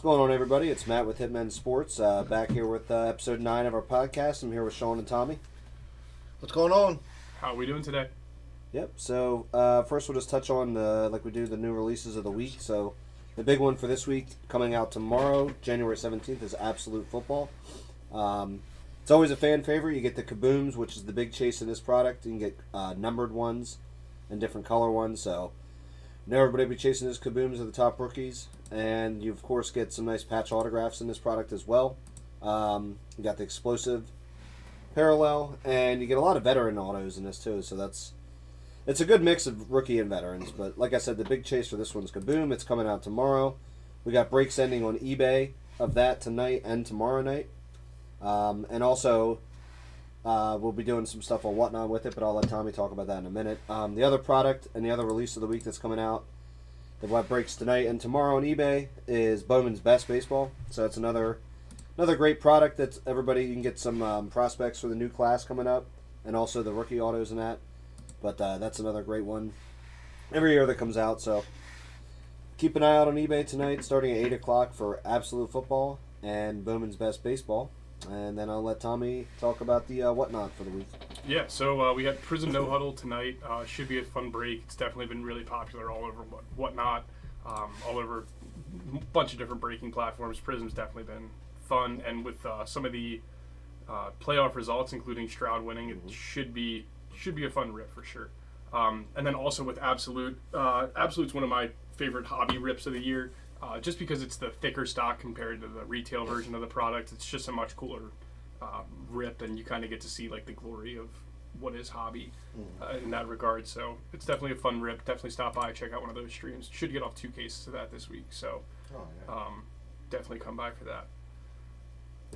going on, everybody? It's Matt with Hitmen Sports, back here with episode 9 of our podcast. I'm here with Sean and Tommy. What's going on? How are we doing today? Yep, so first we'll just touch on, like we do, the new releases of the week. So the big one for this week, coming out tomorrow, January 17th, is Absolute Football. It's always a fan favorite. You get the Kabooms, which is the big chase in this product. You can get numbered ones and different color ones, so now everybody will be chasing those Kabooms are the top rookies. And you, of course, get some nice patch autographs in this product as well. You got the explosive parallel, and you get a lot of veteran autos in this too. So it's a good mix of rookie and veterans. But like I said, the big chase for this one's Kaboom. It's coming out tomorrow. We got breaks ending on eBay of that tonight and tomorrow night. And also, we'll be doing some stuff on Whatnot with it, but I'll let Tommy talk about that in a minute. The other product and the other release of the week that's coming out, the what breaks tonight and tomorrow on eBay, is Bowman's Best Baseball. So it's another great product that everybody, you can get some prospects for the new class coming up, and also the rookie autos and that. But that's another great one every year that comes out. So keep an eye out on eBay tonight, starting at 8 o'clock for Absolute Football and Bowman's Best Baseball. And then I'll let Tommy talk about the Whatnot for the week. Yeah, so we had Prizm No Huddle tonight. Should be a fun break. It's definitely been really popular all over Whatnot, all over a bunch of different breaking platforms. Prizm's definitely been fun, and with some of the playoff results, including Stroud winning, it should be a fun rip for sure. And then also with Absolute, Absolute's one of my favorite hobby rips of the year. Just because it's the thicker stock compared to the retail version of the product, it's just a much cooler rip, and you kind of get to see like the glory of what is hobby in that regard. So it's definitely a fun rip. Definitely stop by, check out one of those streams. Should get off 2 cases of that this week, so definitely come by for that.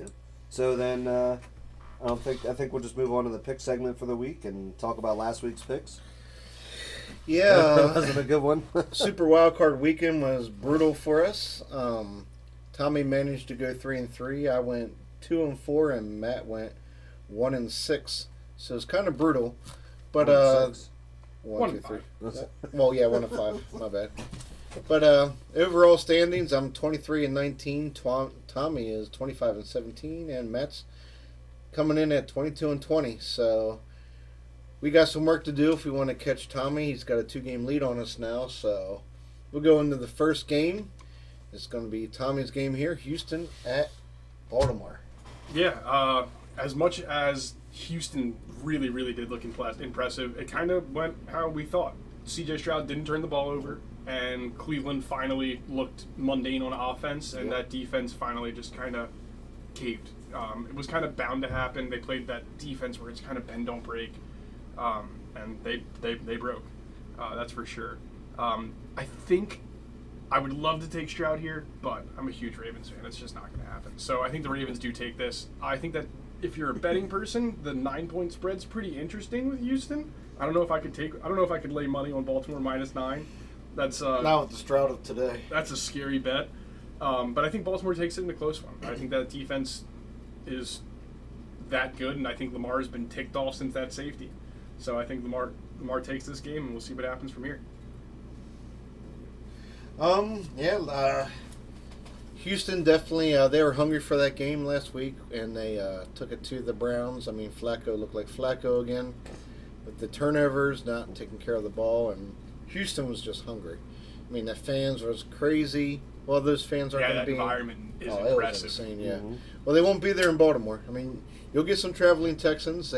Yeah. So then I think we'll just move on to the pick segment for the week and talk about last week's picks. Yeah, Wasn't a good one. Super Wildcard Weekend was brutal for us. Tommy managed to go 3-3. I went 2-4, and Matt went 1-6. So it's kind of brutal. But 1, 2, 3. Well, yeah, 1-5. My bad. But overall standings, I'm 23-19. Tommy is 25-17, and Matt's coming in at 22-20. So we got some work to do if we want to catch Tommy. He's got a 2-game lead on us now, so we'll go into the first game. It's going to be Tommy's game here, Houston at Baltimore. Yeah, as much as Houston really, really did look impressive, it kind of went how we thought. C.J. Stroud didn't turn the ball over, and Cleveland finally looked mundane on offense, and that defense finally just kind of caved. It was kind of bound to happen. They played that defense where it's kind of bend, don't break. And they broke. That's for sure. I think I would love to take Stroud here, but I'm a huge Ravens fan. It's just not going to happen. So I think the Ravens do take this. I think that if you're a betting person, the 9-point spread's pretty interesting with Houston. I don't know if I could lay money on Baltimore -9. That's not with the Stroud of today. That's a scary bet. But I think Baltimore takes it in a close one. I think that defense is that good, and I think Lamar has been ticked off since that safety. So I think Lamar takes this game, and we'll see what happens from here. Houston definitely, they were hungry for that game last week, and they took it to the Browns. I mean, Flacco looked like Flacco again with the turnovers, not taking care of the ball, and Houston was just hungry. I mean, the fans was crazy. Well, those fans aren't going to be. That environment is impressive. It was insane, yeah. Mm-hmm. Well, they won't be there in Baltimore. I mean, you'll get some traveling Texans.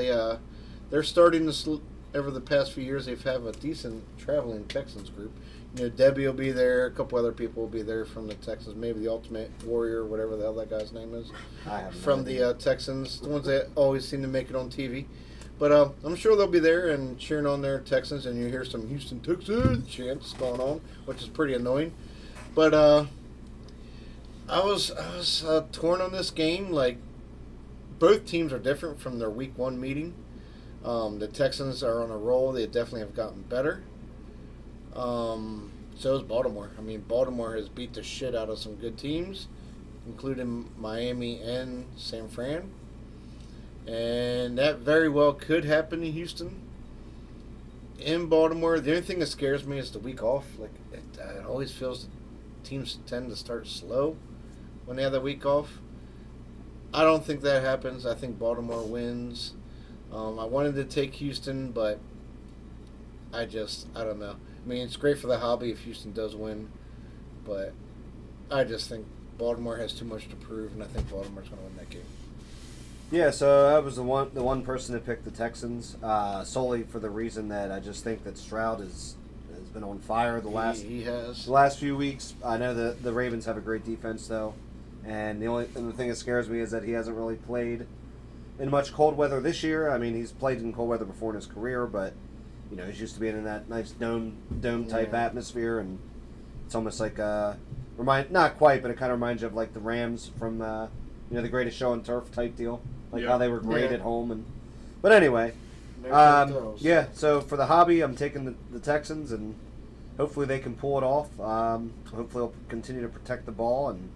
They're starting to, over the past few years, they've had a decent traveling Texans group. You know, Debbie will be there. A couple other people will be there from the Texans. Maybe the Ultimate Warrior, whatever the hell that guy's name is. From the Texans, the ones that always seem to make it on TV. But I'm sure they'll be there and cheering on their Texans, and you hear some Houston Texans chants going on, which is pretty annoying. But I was torn on this game. Like, both teams are different from their Week 1 meeting. The Texans are on a roll. They definitely have gotten better. So is Baltimore. I mean, Baltimore has beat the shit out of some good teams, including Miami and San Fran. And that very well could happen in Houston. In Baltimore, the only thing that scares me is the week off. Like, it always feels that teams tend to start slow. when they have that week off. I don't think that happens. I think Baltimore wins. I wanted to take Houston, but I don't know. I mean, it's great for the hobby if Houston does win, but I just think Baltimore has too much to prove, and I think Baltimore's going to win that game. Yeah, so I was the one person that picked the Texans solely for the reason that I just think that Stroud has been on fire the last few weeks. I know the Ravens have a great defense though, and the thing that scares me is that he hasn't really played in much cold weather this year. I mean, he's played in cold weather before in his career, but he's used to being in that nice dome type atmosphere, and it's almost like not quite, but it kind of reminds you of like the Rams from the Greatest Show on Turf type deal. Like how they were great at home, but anyway, So for the hobby, I'm taking the Texans, and hopefully they can pull it off. Hopefully they'll continue to protect the ball, and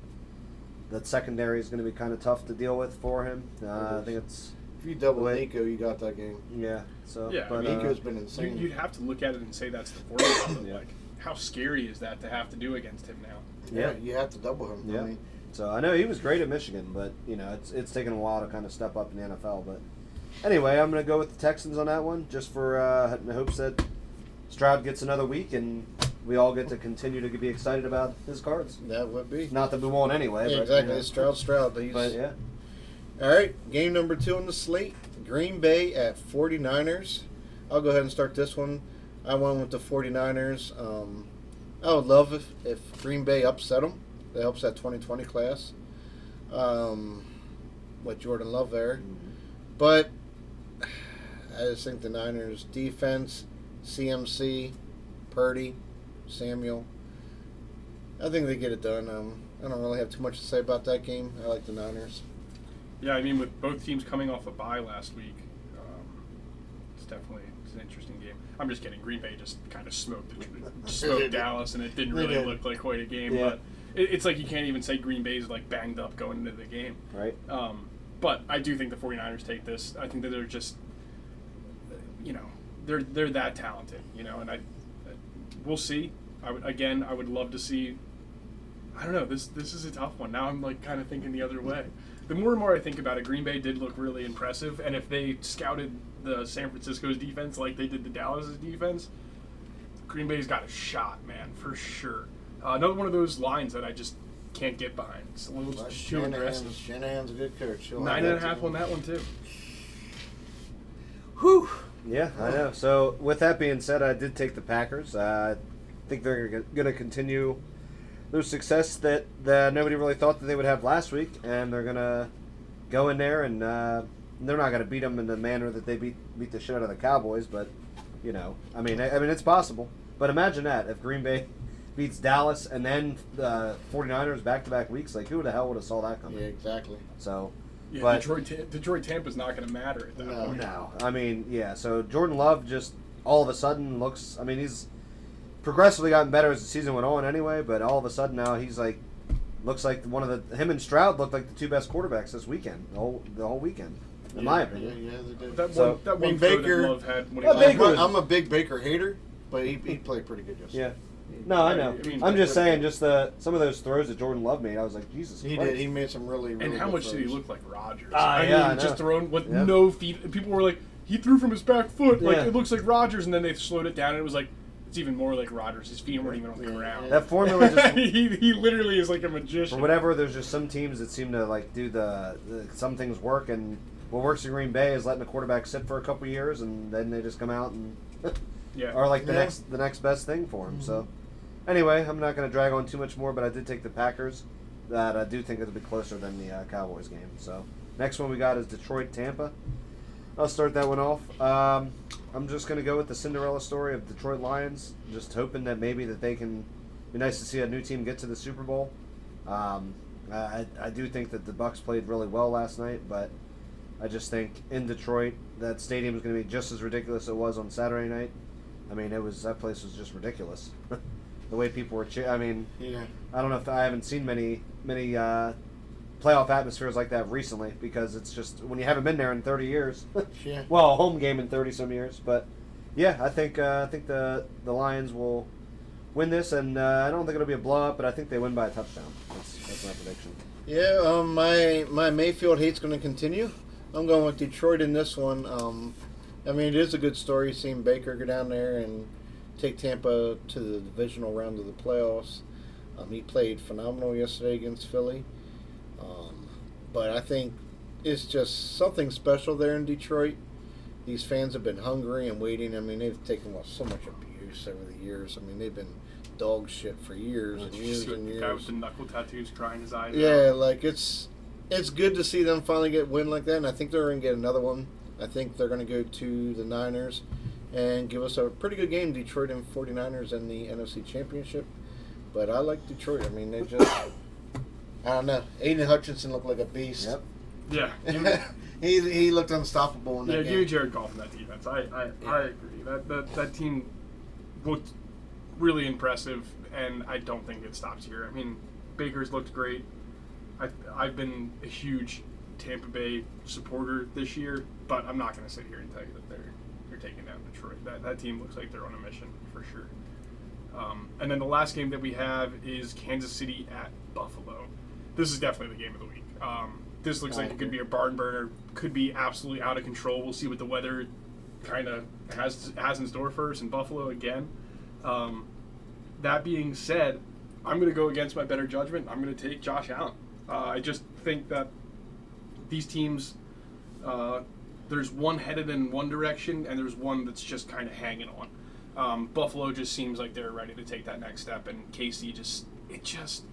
that secondary is going to be kind of tough to deal with for him. I think it's if you double Nico, you got that game. Yeah. So but Nico's been insane. You'd have to look at it and say that's the formula. Like, how scary is that to have to do against him now? Yeah, you have to double him. Yeah. So I know he was great at Michigan, but it's taken a while to kind of step up in the NFL. But anyway, I'm going to go with the Texans on that one, just for in the hopes that Stroud gets another week and we all get to continue to be excited about his cards. That would be. Not that we won't anyway. Yeah, but, exactly. It's Stroud, but yeah. All right, game number 2 on the slate: Green Bay at 49ers. I'll go ahead and start this one. I went with the 49ers. I would love if Green Bay upset them. That helps that 2020 class with Jordan Love there. But I just think the Niners defense, CMC, Purdy, Samuel, I think they get it done. I don't really have too much to say about that game. I like the Niners. Yeah, I mean, with both teams coming off a bye last week, it's an interesting game. I'm just kidding. Green Bay just kind of smoked Dallas, and it didn't really look like quite a game. Yeah. But it's like you can't even say Green Bay's like banged up going into the game. Right. But I do think the 49ers take this. I think that they're just, they're that talented, and we'll see. I would love to see. I don't know. This is a tough one. Now I'm like kind of thinking the other way. The more and more I think about it, Green Bay did look really impressive, and if they scouted the San Francisco's defense like they did the Dallas's defense, Green Bay's got a shot, man, for sure. Another one of those lines that I just can't get behind. It's a little too aggressive. Shanahan's a good coach. 9.5 on that one too. Whew. Yeah, I know. So with that being said, I did take the Packers. I think they're going to continue their success that nobody really thought that they would have last week, and they're going to go in there and they're not going to beat them in the manner that they beat the shit out of the Cowboys. But I mean, it's possible. But imagine that if Green Bay beats Dallas and then the 49ers back-to-back weeks, like who the hell would have saw that coming? Yeah, exactly. So. Yeah, but, Detroit Tampa's not going to matter at that point. No, I mean, yeah. So Jordan Love just all of a sudden looks. I mean, he's progressively gotten better as the season went on, anyway. But all of a sudden now he's like, looks like him and Stroud looked like the two best quarterbacks this weekend, the whole weekend, in my opinion. Yeah, they did. That one Baker. that Love had when he I'm a big Baker hater, but he played pretty good yesterday. Yeah. No, I know. I'm just saying, just some of those throws that Jordan Love made, I was like, Jesus Christ. He did. He made some really, really And how good much throws. did he look like Rodgers? I mean, just thrown with no feet. And people were like, he threw from his back foot. Like, it looks like Rodgers. And then they slowed it down, and it was like, it's even more like Rodgers. His feet weren't even on the ground. That formula just... he literally is like a magician. For whatever, there's just some teams that seem to, like, do some things work, and what works in Green Bay is letting the quarterback sit for a couple years, and then they just come out and are like the next best thing for him, so... Anyway, I'm not going to drag on too much more, but I did take the Packers. That I do think it'll be closer than the Cowboys game. So, next one we got is Detroit-Tampa. I'll start that one off. I'm just going to go with the Cinderella story of Detroit Lions, just hoping that maybe that they can be nice to see a new team get to the Super Bowl. I do think that the Bucs played really well last night, but I just think in Detroit that stadium is going to be just as ridiculous as it was on Saturday night. I mean, that place was just ridiculous. The way people were cheering. I mean, I don't know if I haven't seen many playoff atmospheres like that recently, because it's just when you haven't been there in 30 years. Well, a home game in 30-some years, but yeah, I think the Lions will win this, and I don't think it'll be a blowout, but I think they win by a touchdown. That's my prediction. Yeah, my Mayfield hate's going to continue. I'm going with Detroit in this one. I mean, it is a good story seeing Baker go down there and take Tampa to the divisional round of the playoffs. He played phenomenal yesterday against Philly. But I think it's just something special there in Detroit. These fans have been hungry and waiting. I mean, they've taken so much abuse over the years. I mean, they've been dog shit for years and years and years. The guy with the knuckle tattoos crying his eyes out. Yeah, like it's good to see them finally get a win like that, and I think they're going to get another one. I think they're going to go to the Niners and give us a pretty good game, Detroit and 49ers in the NFC Championship. But I like Detroit. I mean, they just, I don't know. Aiden Hutchinson looked like a beast. Yep. Yeah. he looked unstoppable in that game. Yeah, give me Jared Goff in that defense. I agree. That team looked really impressive, and I don't think it stops here. I mean, Baker's looked great. I've been a huge Tampa Bay supporter this year, but I'm not going to sit here and tell you that they're taking down Detroit. That team looks like they're on a mission for sure. And then the last game that we have is Kansas City at Buffalo. This is definitely the game of the week. This looks like it could be a barn burner. Could be absolutely out of control. We'll see what the weather kind of has in store for us in Buffalo again. That being said, I'm going to go against my better judgment. I'm going to take Josh Allen. I just think that these teams, there's one headed in one direction, and there's one that's just kind of hanging on. Buffalo just seems like they're ready to take that next step, and KC just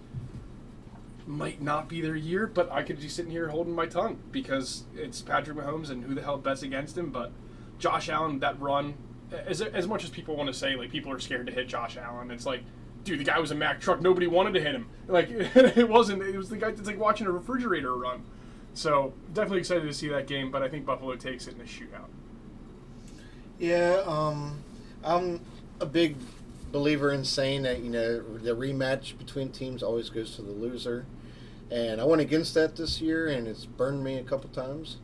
might not be their year, but I could be sitting here holding my tongue because it's Patrick Mahomes, and who the hell bets against him? But Josh Allen, that run, as much as people want to say, like, people are scared to hit Josh Allen, it's like, dude, the guy was a Mack truck. Nobody wanted to hit him. Like, it was the guy that's like watching a refrigerator run. So, definitely excited to see that game, but I think Buffalo takes it in a shootout. Yeah, I'm a big believer in saying that, the rematch between teams always goes to the loser. And I went against that this year, and it's burned me a couple times,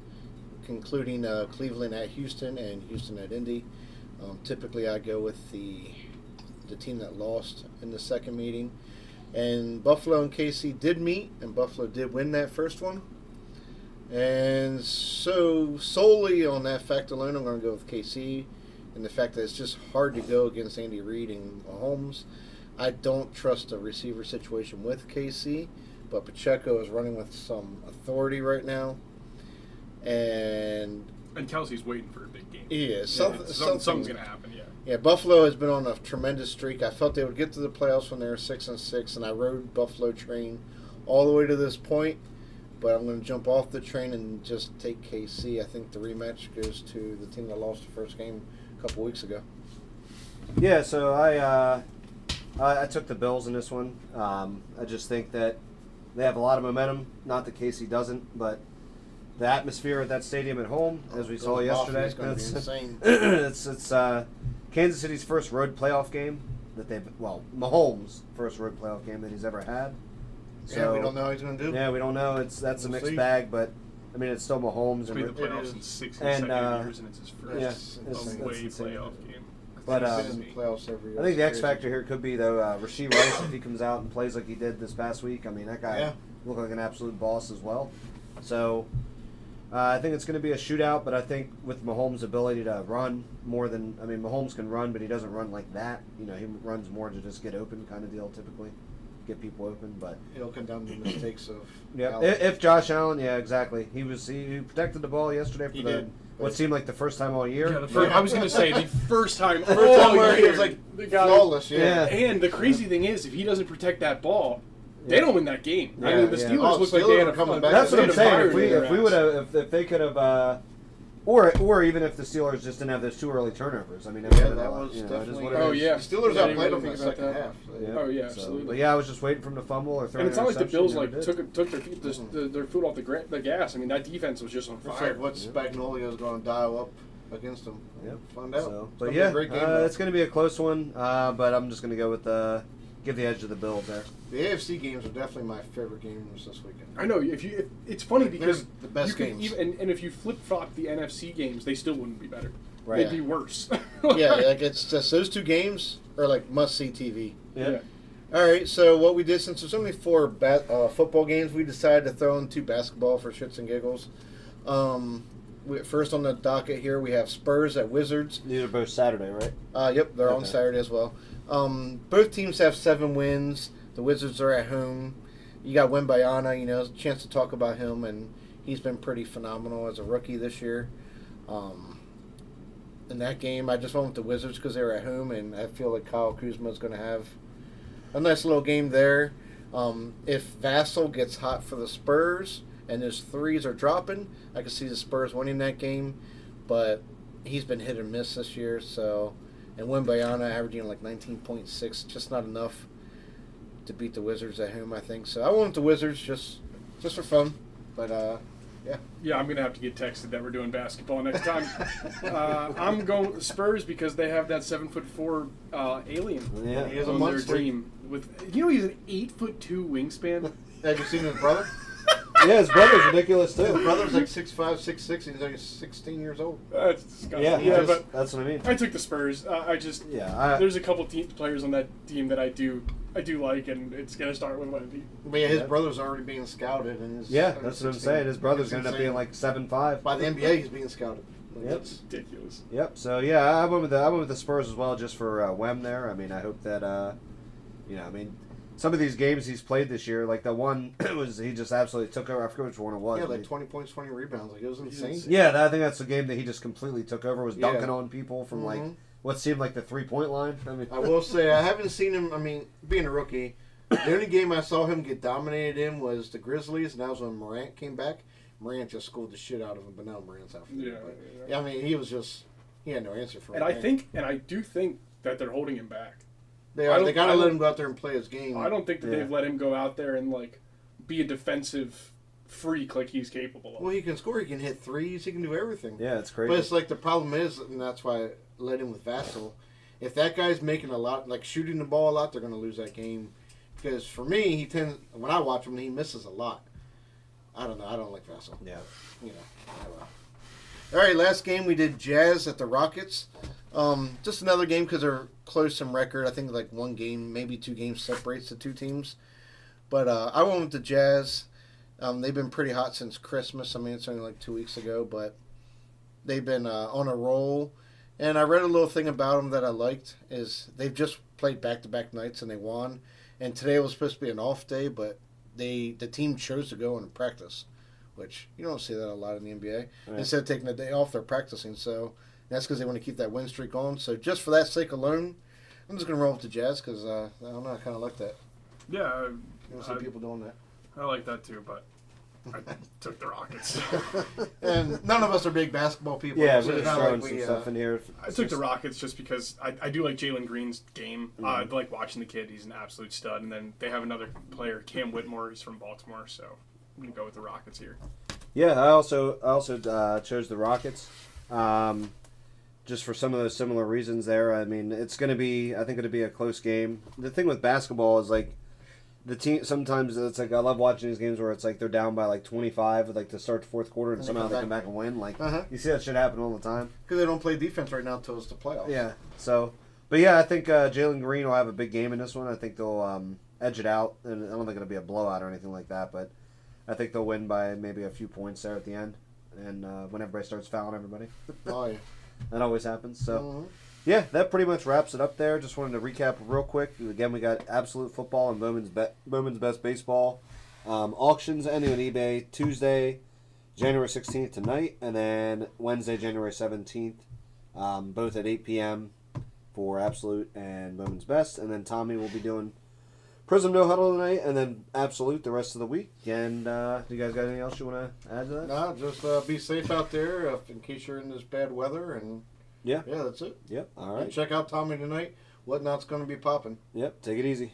including Cleveland at Houston and Houston at Indy. Typically, I go with the team that lost in the second meeting. And Buffalo and KC did meet, and Buffalo did win that first one. And so, solely on that fact alone, I'm going to go with KC. And the fact that it's just hard to go against Andy Reid and Mahomes. I don't trust a receiver situation with KC, but Pacheco is running with some authority right now. And Kelsey's waiting for a big game. Yeah, something's going to happen, yeah. Yeah, Buffalo has been on a tremendous streak. I felt they would get to the playoffs when they were 6-6, and I rode Buffalo train all the way to this point. But I'm going to jump off the train and just take KC. I think the rematch goes to the team that lost the first game a couple weeks ago. Yeah, so I took the Bills in this one. I just think that they have a lot of momentum. Not that KC doesn't, but the atmosphere at that stadium at home, as we saw yesterday, is going to be insane. It's Kansas City's first road playoff game that Mahomes' first road playoff game that he's ever had. So, yeah, we don't know how he's going to do. Yeah, we don't know. That's a mixed bag, but I mean, it's still Mahomes. He's played the playoffs in 6 consecutive years, and it's his first away playoff game. But I think the X factor here could be though Rashee Rice if he comes out and plays like he did this past week. I mean, that guy looked like an absolute boss as well. So I think it's going to be a shootout, but I think with Mahomes' ability to run Mahomes can run, but he doesn't run like that. He runs more to just get open kind of deal typically. Get people open, but it'll come down to the mistakes of if Josh Allen, exactly. He protected the ball yesterday for what seemed like the first time all year. Yeah, I was going to say the first time where he was like flawless. Yeah. And the crazy thing is, if he doesn't protect that ball, they don't win that game. Yeah, I mean, the Steelers look like they had a coming back. That's what I'm saying. If we would have, if they could have. Or even if the Steelers just didn't have those 2 early turnovers. I mean, that was definitely. The Steelers outplayed them in the second half. Absolutely. But I was just waiting for them to fumble or throw. And it's not like the Bills took their foot off the gas. I mean, that defense was just on fire. It's like what Spagnolio's going to dial up against them. Yep. Find out. But yeah, it's going to be a close one. But I'm just going to go with give the edge to the Bills there. The AFC games are definitely my favorite games this weekend. I know. It's funny because the best games. And if you flip-flop the NFC games, they still wouldn't be better. Right. They'd be worse. Yeah, like it's just those 2 games are like must-see TV. Yeah. All right, so what we did, since there's only 4 football games, we decided to throw in 2 basketball for shits and giggles. First on the docket here, we have Spurs at Wizards. These are both Saturday, right? Yep, they're on Saturday as well. Both teams have 7 wins. The Wizards are at home. You got Wembayana, a chance to talk about him, and he's been pretty phenomenal as a rookie this year. In that game, I just went with the Wizards because they were at home, and I feel like Kyle Kuzma is going to have a nice little game there. If Vassell gets hot for the Spurs and his threes are dropping, I can see the Spurs winning that game, but he's been hit or miss this year, so... And Wembayana averaging like 19.6, just not enough to beat the Wizards at home, I think. So I went the Wizards just for fun, but yeah. Yeah, I'm gonna have to get texted that we're doing basketball next time. I'm going with the Spurs because they have that 7'4" alien on their team. He's an 8'2" wingspan. Have you seen his brother? Yeah, his brother's ridiculous too. His brother's like 6'5", 6'6", and he's only 16 years old. That's disgusting. Yeah, but that's what I mean. I took the Spurs. There's a couple players on that team that I do like, and it's gonna start with Wendy. But yeah, his brother's already being scouted, and that's what I'm saying. His brother's gonna end up being like 7'5". By the NBA, he's being scouted. That's ridiculous. Yep. So yeah, I went with the Spurs as well, just for Wem there. I mean, I hope that some of these games he's played this year, like the one he just absolutely took over. I forget which one it was. Yeah, like 20 points, 20 rebounds. Like, it was insane. Yeah, I think that's the game that he just completely took over. Was dunking on people from like what seemed like the 3-point line. I mean, I will say I haven't seen him. I mean, being a rookie, the only game I saw him get dominated in was the Grizzlies, and that was when Morant came back. Morant just schooled the shit out of him, but now Morant's out for him. Yeah, I mean, he had no answer for him. And I do think that they're holding him back. They got to let him go out there and play his game. I don't think that they've let him go out there and like be a defensive freak like he's capable of. Well, he can score. He can hit threes. He can do everything. Yeah, it's crazy. But it's like the problem is, and that's why I let him with Vassell. If that guy's making a lot, like shooting the ball a lot, they're going to lose that game. Because for me, when I watch him, he misses a lot. I don't know. I don't like Vassell. Yeah. All right, last game we did Jazz at the Rockets. Just another game because they're close in record. I think like 1 game, maybe 2 games separates the 2 teams. But I went with the Jazz. They've been pretty hot since Christmas. I mean, it's only like 2 weeks ago, but they've been on a roll. And I read a little thing about them that I liked is they've just played back-to-back nights and they won. And today was supposed to be an off day, but the team chose to go and practice, which you don't see that a lot in the NBA. Right. Instead of taking a day off, they're practicing. So that's because they want to keep that win streak on. So just for that sake alone, I'm just going to roll with the Jazz because, I don't know, I kind of like that. Yeah. You don't see people doing that. I like that too, but I took the Rockets. And none of us are big basketball people. Yeah, we're just throwing some stuff in here. I took the Rockets just because I do like Jalen Green's game. I like watching the kid. He's an absolute stud. And then they have another player, Cam Whitmore. He's from Baltimore, so I'm going to go with the Rockets here. Yeah, I also chose the Rockets. Just for some of those similar reasons there. I mean, I think it'll be a close game. The thing with basketball is like the team, sometimes it's like I love watching these games where it's like they're down by like 25 like to start the fourth quarter and somehow they come back and win. Like you see that shit happen all the time. Because they don't play defense right now until it's the playoffs. Yeah. So, but yeah, I think Jalen Green will have a big game in this one. I think they'll edge it out, and I don't think it'll be a blowout or anything like that. But I think they'll win by maybe a few points there at the end, and when everybody starts fouling everybody. Oh yeah. That always happens. So, yeah, that pretty much wraps it up there. Just wanted to recap real quick. Again, we got Absolute Football and Bowman's Best Baseball auctions ending on eBay Tuesday, January 16th tonight, and then Wednesday, January 17th, both at 8 p.m. for Absolute and Bowman's Best. And then Tommy will be doing Prizm No Huddle tonight, and then Absolute the rest of the week. And do you guys got anything else you want to add to that? No, just be safe out there in case you're in this bad weather. And yeah, that's it. Yep. All right. And check out Tommy tonight. Whatnot's going to be popping. Yep. Take it easy.